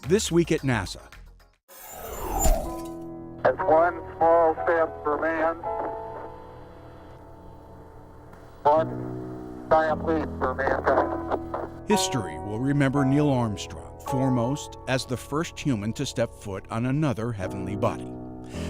This Week at NASA. That's one small step for man, one giant leap for mankind. History will remember Neil Armstrong foremost as the first human to step foot on another heavenly body.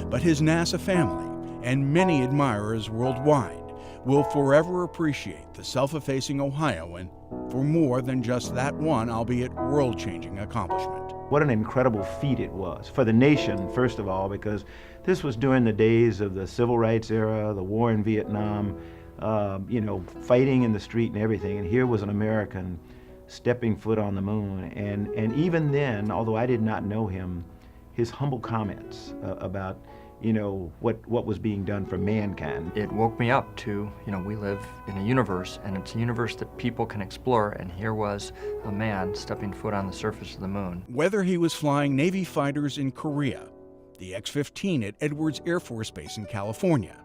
But his NASA family and many admirers worldwide will forever appreciate the self-effacing Ohioan for more than just that one, albeit world-changing accomplishment. What an incredible feat it was for the nation, first of all, because this was during the days of the civil rights era, the war in Vietnam, fighting in the street and everything. And here was an American stepping foot on the moon. And even then, although I did not know him, his humble comments about what was being done for mankind. It woke me up to, we live in a universe, and it's a universe that people can explore, and here was a man stepping foot on the surface of the moon. Whether he was flying Navy fighters in Korea, the X-15 at Edwards Air Force Base in California,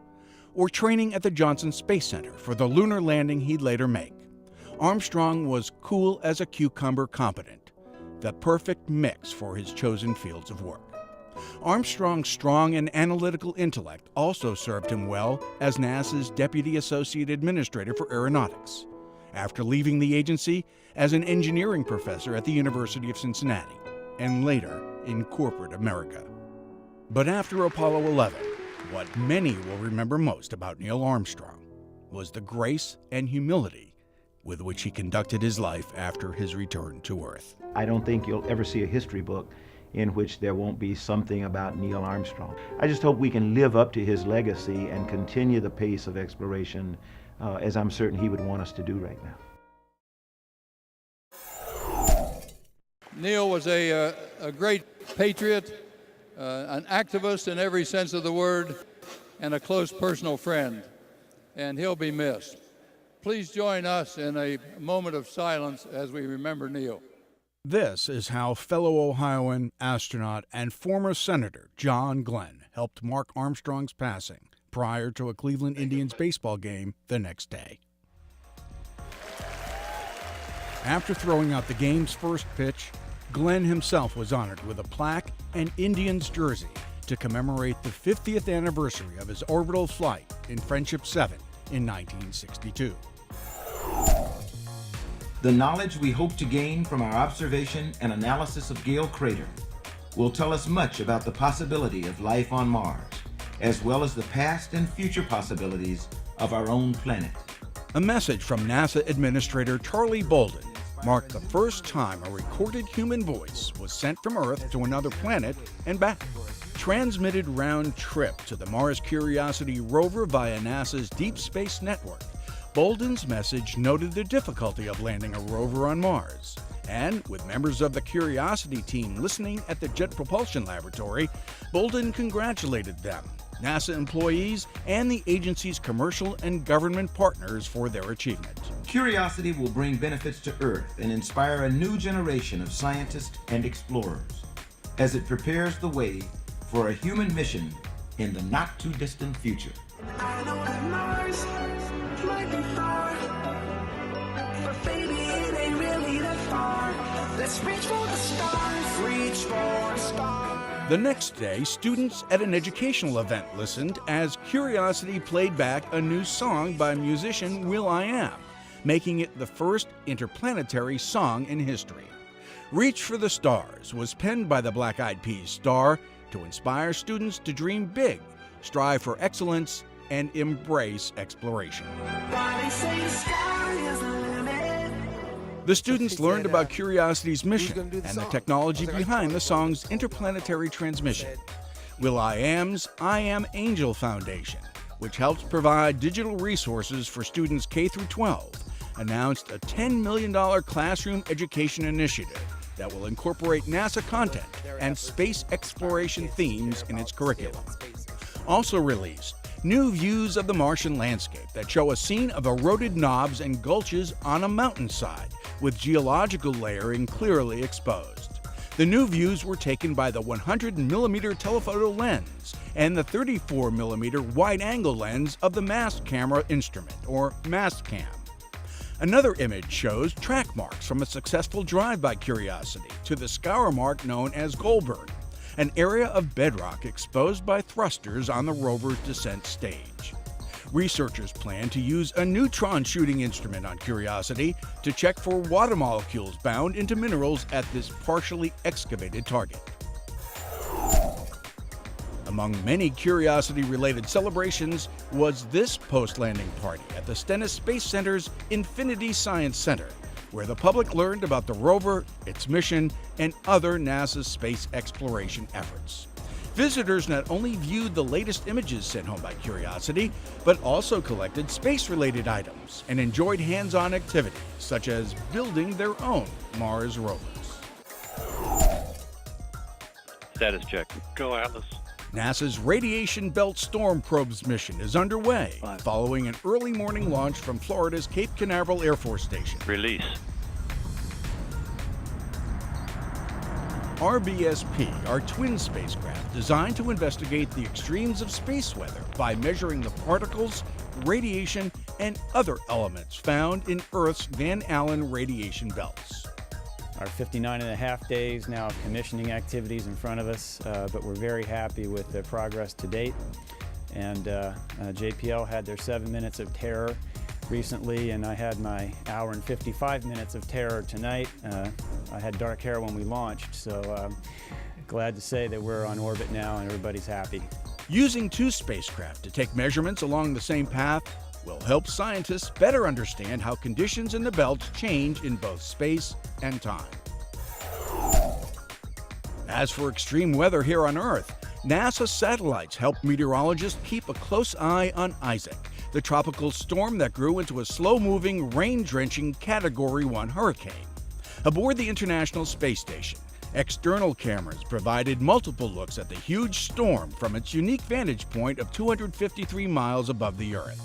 or training at the Johnson Space Center for the lunar landing he'd later make, Armstrong was cool as a cucumber competent, the perfect mix for his chosen fields of work. Armstrong's strong and analytical intellect also served him well as NASA's Deputy Associate Administrator for Aeronautics, after leaving the agency as an engineering professor at the University of Cincinnati, and later in corporate America. But after Apollo 11, what many will remember most about Neil Armstrong was the grace and humility with which he conducted his life after his return to Earth. I don't think you'll ever see a history book in which there won't be something about Neil Armstrong. I just hope we can live up to his legacy and continue the pace of exploration as I'm certain he would want us to do right now. Neil was a great patriot, an activist in every sense of the word, and a close personal friend, and he'll be missed. Please join us in a moment of silence as we remember Neil. This is how fellow Ohioan astronaut and former Senator John Glenn helped mark Armstrong's passing prior to a Cleveland Indians baseball game the next day. After throwing out the game's first pitch, Glenn himself was honored with a plaque and Indians jersey to commemorate the 50th anniversary of his orbital flight in Friendship 7 in 1962. The knowledge we hope to gain from our observation and analysis of Gale Crater will tell us much about the possibility of life on Mars, as well as the past and future possibilities of our own planet. A message from NASA Administrator Charlie Bolden marked the first time a recorded human voice was sent from Earth to another planet and back. Transmitted round trip to the Mars Curiosity rover via NASA's Deep Space Network, Bolden's message noted the difficulty of landing a rover on Mars. And with members of the Curiosity team listening at the Jet Propulsion Laboratory, Bolden congratulated them, NASA employees, and the agency's commercial and government partners for their achievement. Curiosity will bring benefits to Earth and inspire a new generation of scientists and explorers as it prepares the way for a human mission in the not-too-distant future. I know that Mars might be far, but baby, it ain't really that far. Let's reach for the stars, reach for the stars. The next day, students at an educational event listened as Curiosity played back a new song by musician will.i.am, making it the first interplanetary song in history. Reach for the Stars was penned by the Black Eyed Peas star to inspire students to dream big, strive for excellence, and embrace exploration. The students learned about Curiosity's mission and the technology behind the song's interplanetary transmission. will.i.am's I Am Angel Foundation, which helps provide digital resources for students K-12, announced a $10 million classroom education initiative that will incorporate NASA content and space exploration themes in its curriculum. Also released, new views of the Martian landscape that show a scene of eroded knobs and gulches on a mountainside, with geological layering clearly exposed. The new views were taken by the 100mm telephoto lens and the 34mm wide-angle lens of the mast camera instrument, or MASTCAM. Another image shows track marks from a successful drive by Curiosity to the scour mark known as Goldberg, an area of bedrock exposed by thrusters on the rover's descent stage. Researchers plan to use a neutron shooting instrument on Curiosity to check for water molecules bound into minerals at this partially excavated target. Among many Curiosity-related celebrations was this post-landing party at the Stennis Space Center's Infinity Science Center, where the public learned about the rover, its mission, and other NASA space exploration efforts. Visitors not only viewed the latest images sent home by Curiosity, but also collected space-related items and enjoyed hands-on activities such as building their own Mars rovers. Status check. Go, Atlas. NASA's Radiation Belt Storm Probes mission is underway, following an early morning launch from Florida's Cape Canaveral Air Force Station. Release. RBSP are twin spacecraft designed to investigate the extremes of space weather by measuring the particles, radiation, and other elements found in Earth's Van Allen radiation belts. Our 59.5 days now of commissioning activities in front of us, but we're very happy with the progress to date. And JPL had their 7 minutes of terror recently, and I had my hour and 55 minutes of terror tonight. I had dark hair when we launched, so glad to say that we're on orbit now and everybody's happy. Using two spacecraft to take measurements along the same path will help scientists better understand how conditions in the belt change in both space and time. As for extreme weather here on Earth, NASA satellites help meteorologists keep a close eye on Isaac, the tropical storm that grew into a slow-moving, rain-drenching Category 1 hurricane. Aboard the International Space Station, external cameras provided multiple looks at the huge storm from its unique vantage point of 253 miles above the Earth.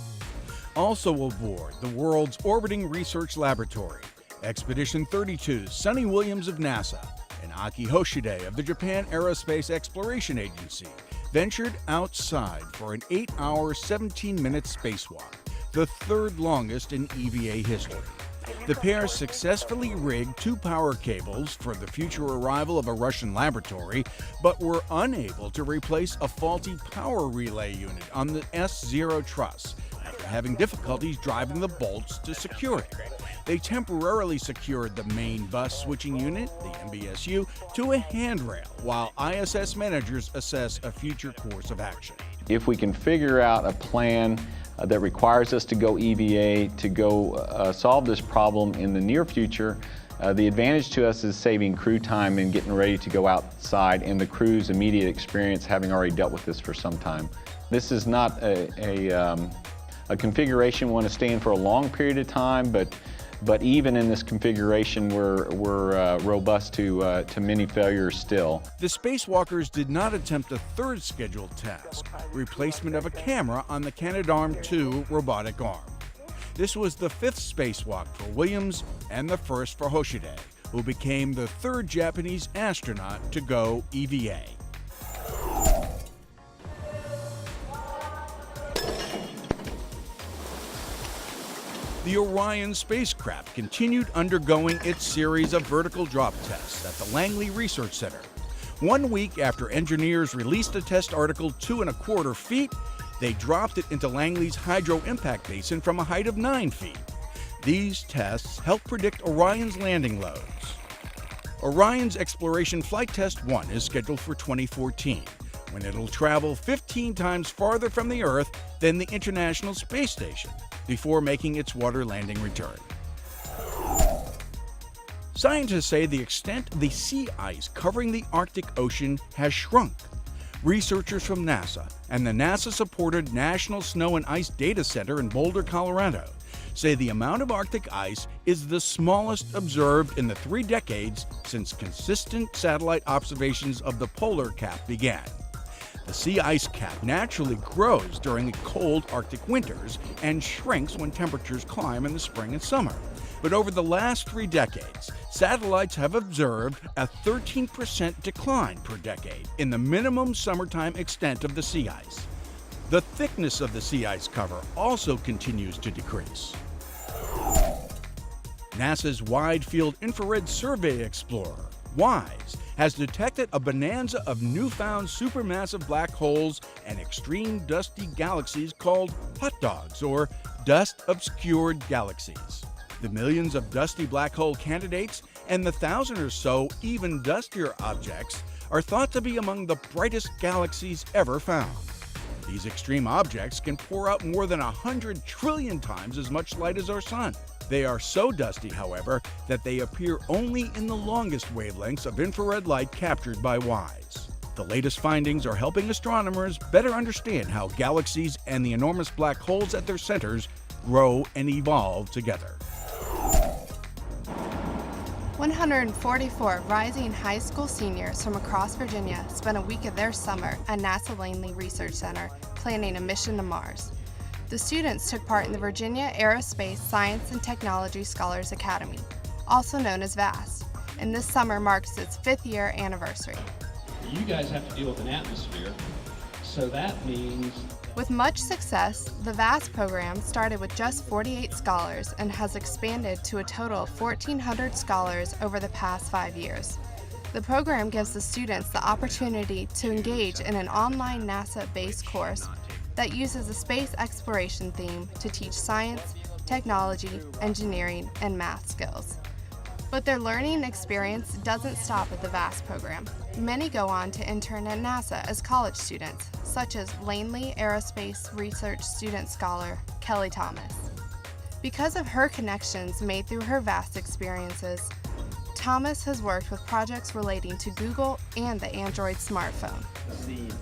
Also aboard the world's orbiting research laboratory, Expedition 32's Sonny Williams of NASA and Aki Hoshide of the Japan Aerospace Exploration Agency ventured outside for an 8-hour, 17-minute spacewalk, the third longest in EVA history. The pair successfully rigged two power cables for the future arrival of a Russian laboratory, but were unable to replace a faulty power relay unit on the S0 truss after having difficulties driving the bolts to secure it. They temporarily secured the main bus switching unit, the MBSU, to a handrail while ISS managers assess a future course of action. If we can figure out a plan that requires us to go EVA to go solve this problem in the near future, the advantage to us is saving crew time and getting ready to go outside and the crew's immediate experience having already dealt with this for some time. This is not a configuration we want to stay in for a long period of time, but even in this configuration, we're robust to many failures still. The spacewalkers did not attempt a third scheduled task, replacement of a camera on the Canadarm2 robotic arm. This was the fifth spacewalk for Williams and the first for Hoshide, who became the third Japanese astronaut to go EVA. The Orion spacecraft continued undergoing its series of vertical drop tests at the Langley Research Center. 1 week after engineers released the test article 2¼ feet, they dropped it into Langley's hydro impact basin from a height of 9 feet. These tests help predict Orion's landing loads. Orion's Exploration Flight Test 1 is scheduled for 2014, when it'll travel 15 times farther from the Earth than the International Space Station, before making its water landing return. Scientists say the extent of the sea ice covering the Arctic Ocean has shrunk. Researchers from NASA and the NASA-supported National Snow and Ice Data Center in Boulder, Colorado, say the amount of Arctic ice is the smallest observed in the 3 decades since consistent satellite observations of the polar cap began. The sea ice cap naturally grows during the cold Arctic winters and shrinks when temperatures climb in the spring and summer. But over the last 3 decades, satellites have observed a 13% decline per decade in the minimum summertime extent of the sea ice. The thickness of the sea ice cover also continues to decrease. NASA's Wide Field Infrared Survey Explorer, WISE, has detected a bonanza of newfound supermassive black holes and extreme dusty galaxies called hot dogs, or dust-obscured galaxies. The millions of dusty black hole candidates and the 1,000 or so even dustier objects are thought to be among the brightest galaxies ever found. These extreme objects can pour out more than 100 trillion times as much light as our Sun. They are so dusty, however, that they appear only in the longest wavelengths of infrared light captured by WISE. The latest findings are helping astronomers better understand how galaxies and the enormous black holes at their centers grow and evolve together. 144 rising high school seniors from across Virginia spent a week of their summer at NASA Langley Research Center planning a mission to Mars. The students took part in the Virginia Aerospace Science and Technology Scholars Academy, also known as VAST, and this summer marks its 5th year anniversary. You guys have to deal with an atmosphere, so that means... With much success, the VAST program started with just 48 scholars and has expanded to a total of 1,400 scholars over the past 5 years. The program gives the students the opportunity to engage in an online NASA-based course that uses a space exploration theme to teach science, technology, engineering, and math skills. But their learning experience doesn't stop at the VAST program. Many go on to intern at NASA as college students, such as Langley Aerospace Research Student Scholar Kelly Thomas. Because of her connections made through her VAST experiences, Thomas has worked with projects relating to Google and the Android smartphone.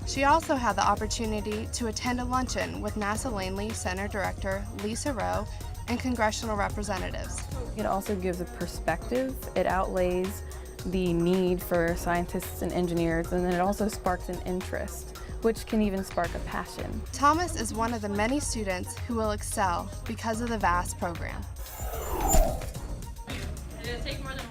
She also had the opportunity to attend a luncheon with NASA Langley Center Director Lisa Rowe and congressional representatives. It also gives a perspective. It outlays the need for scientists and engineers, and then it also sparks an interest, which can even spark a passion. Thomas is one of the many students who will excel because of the VAST program.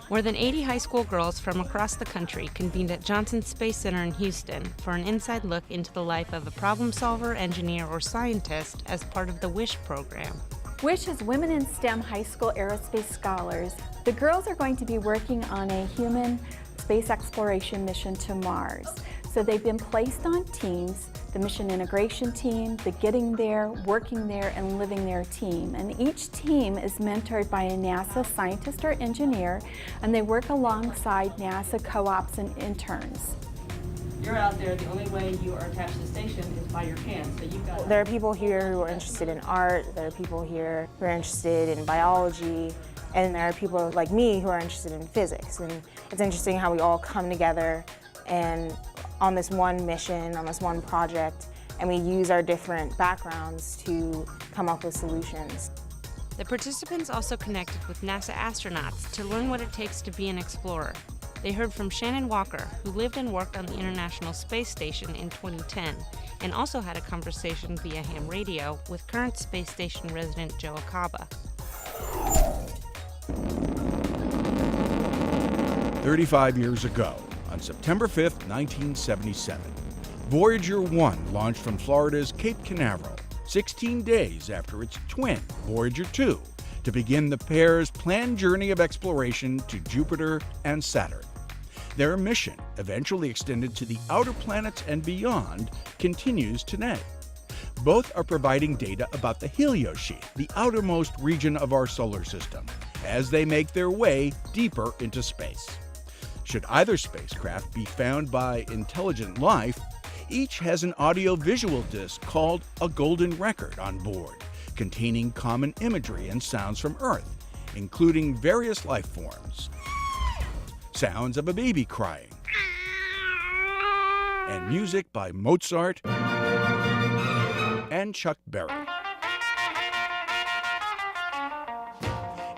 More than 80 high school girls from across the country convened at Johnson Space Center in Houston for an inside look into the life of a problem solver, engineer, or scientist as part of the WISH program. WISH is Women in STEM High School Aerospace Scholars. The girls are going to be working on a human space exploration mission to Mars. So they've been placed on teams, the mission integration team, the getting there, working there, and living there team. And each team is mentored by a NASA scientist or engineer, and they work alongside NASA co-ops and interns. You're out there, the only way you are attached to the station is by your hands. So you've got... There are people here who are interested in art, there are people here who are interested in biology, and there are people like me who are interested in physics. And it's interesting how we all come together and on this one mission, on this one project, and we use our different backgrounds to come up with solutions. The participants also connected with NASA astronauts to learn what it takes to be an explorer. They heard from Shannon Walker, who lived and worked on the International Space Station in 2010, and also had a conversation via ham radio with current space station resident Joe Acaba. 35 years ago, on September 5, 1977, Voyager 1 launched from Florida's Cape Canaveral, 16 days after its twin, Voyager 2, to begin the pair's planned journey of exploration to Jupiter and Saturn. Their mission, eventually extended to the outer planets and beyond, continues today. Both are providing data about the heliosheath, the outermost region of our solar system, as they make their way deeper into space. Should either spacecraft be found by intelligent life, each has an audio-visual disc called a golden record on board, containing common imagery and sounds from Earth, including various life forms. Sounds of a baby crying, and music by Mozart and Chuck Berry.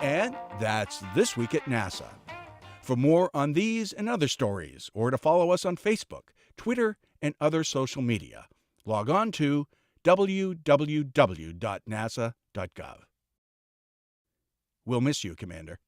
And that's This Week at NASA. For more on these and other stories, or to follow us on Facebook, Twitter, and other social media, log on to www.nasa.gov. We'll miss you, Commander.